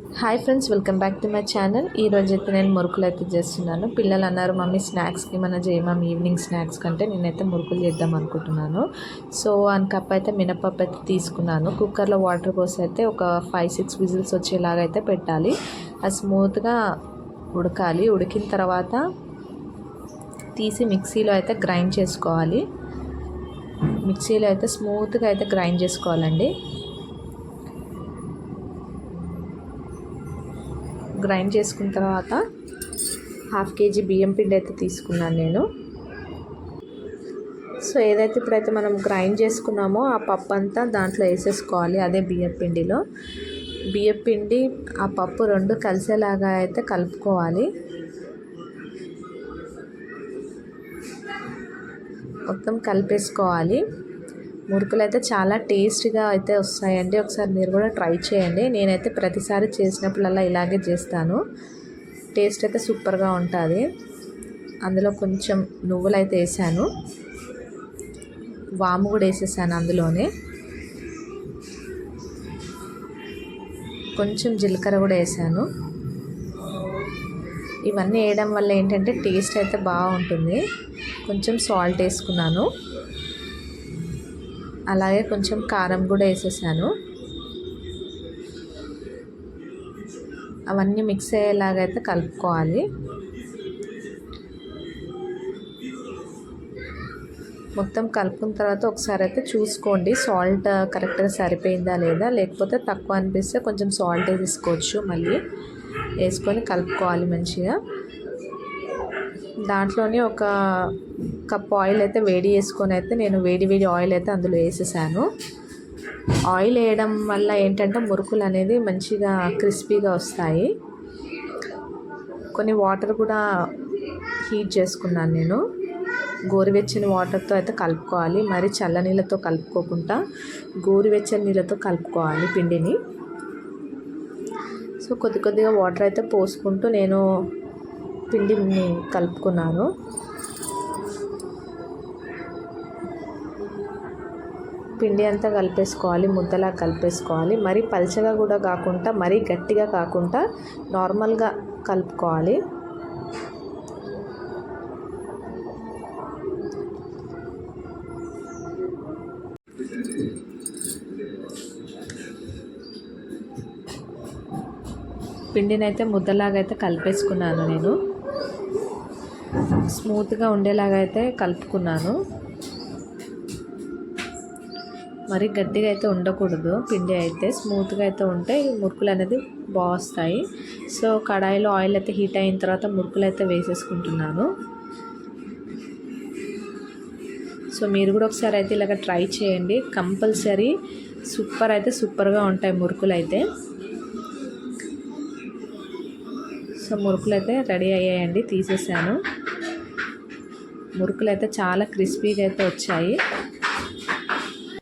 Hi friends, welcome back to my channel. ఈరోజు అయితే నేను మురుకులు అయితే చేస్తున్నాను. పిల్లలు అన్నారు, మమ్మీ స్నాక్స్కి మన చేయమని, ఈవినింగ్ స్నాక్స్ కంటే నేనైతే మురుకులు చేద్దాం అనుకుంటున్నాను. సో 1 కప్ అయితే మినపప్పు అయితే తీసుకున్నాను. కుక్కర్లో వాటర్ పోసి అయితే ఒక 5-6 విజిల్స్ వచ్చేలాగా అయితే పెట్టాలి. అది స్మూత్గా ఉడకాలి. ఉడికిన తర్వాత తీసి మిక్సీలో అయితే గ్రైండ్ చేసుకోవాలి. మిక్సీలో అయితే స్మూత్గా అయితే గ్రైండ్ చేసుకోవాలండి. గ్రైండ్ చేసుకున్న తర్వాత 1/2 kg బియ్యం పిండి అయితే తీసుకున్నాను నేను. సో ఏదైతే ఇప్పుడైతే మనం గ్రైండ్ చేసుకున్నామో ఆ పప్పు అంతా దాంట్లో వేసేసుకోవాలి. అదే బియ్యం పిండిలో బియ్యం పిండి ఆ పప్పు రెండు కలిసేలాగా అయితే కలుపుకోవాలి. మొత్తం కలిపేసుకోవాలి. మురుకులు అయితే చాలా టేస్టీగా అయితే వస్తాయండి. ఒకసారి మీరు కూడా ట్రై చేయండి. నేనైతే ప్రతిసారి చేసినప్పుడల్లా ఇలాగే చేస్తాను. టేస్ట్ అయితే సూపర్గా ఉంటుంది. అందులో కొంచెం నువ్వులు అయితే వేసాను, వాము కూడా వేసేసాను. అందులోనే కొంచెం జీలకర్ర కూడా వేసాను. ఇవన్నీ వేయడం వల్ల ఏంటంటే టేస్ట్ అయితే బాగుంటుంది. కొంచెం సాల్ట్ వేసుకున్నాను, అలాగే కొంచెం కారం కూడా వేసేసాను. అవన్నీ మిక్స్ అయ్యేలాగైతే కలుపుకోవాలి. మొత్తం కలుపుకున్న తర్వాత ఒకసారి అయితే చూసుకోండి సాల్ట్ కరెక్ట్గా సరిపోయిందా లేదా. లేకపోతే తక్కువ అనిపిస్తే కొంచెం సాల్ట్ వేసుకోవచ్చు. మళ్ళీ వేసుకొని కలుపుకోవాలి మంచిగా. దాంట్లోనే ఒక కప్ ఆయిల్ అయితే వేడి చేసుకొని అయితే నేను వేడి ఆయిల్ అయితే అందులో వేసేసాను. ఆయిల్ వేయడం వల్ల ఏంటంటే మురుకులు అనేది మంచిగా క్రిస్పీగా వస్తాయి. కొన్ని వాటర్ కూడా హీట్ చేసుకున్నాను నేను. గోరువెచ్చని వాటర్తో అయితే కలుపుకోవాలి. మరి చల్ల నీళ్ళతో కలుపుకోకుండా గోరువెచ్చని నీళ్ళతో కలుపుకోవాలి పిండిని. సో కొద్దిగా వాటర్ అయితే పోసుకుంటూ నేను పిండిని కలుపుకున్నాను. పిండి అంతా కలిపేసుకోవాలి, ముద్దలా కలిపేసుకోవాలి. మరీ పల్చగా కూడా కాకుండా మరీ గట్టిగా కాకుండా నార్మల్గా కలుపుకోవాలి. పిండిని అయితే ముద్దలాగా అయితే కలిపేసుకున్నాను నేను. స్మూత్గా ఉండేలాగా అయితే కలుపుకున్నాను. మరి గట్టిగా అయితే ఉండకూడదు. పిండి అయితే స్మూత్గా అయితే ఉంటే మురుకులు అనేది బాగా వస్తాయి. సో కడాయిలో ఆయిల్ అయితే హీట్ అయిన తర్వాత మురుకులు అయితే వేసేసుకుంటున్నాను. సో మీరు కూడా ఒకసారి అయితే ఇలాగ ట్రై చేయండి. కంపల్సరీ సూపర్గా ఉంటాయి మురుకులు అయితే. సో మురుకులు అయితే రెడీ అయ్యాయండి, తీసేసాను. మురుకులు అయితే చాలా క్రిస్పీగా అయితే వచ్చాయి.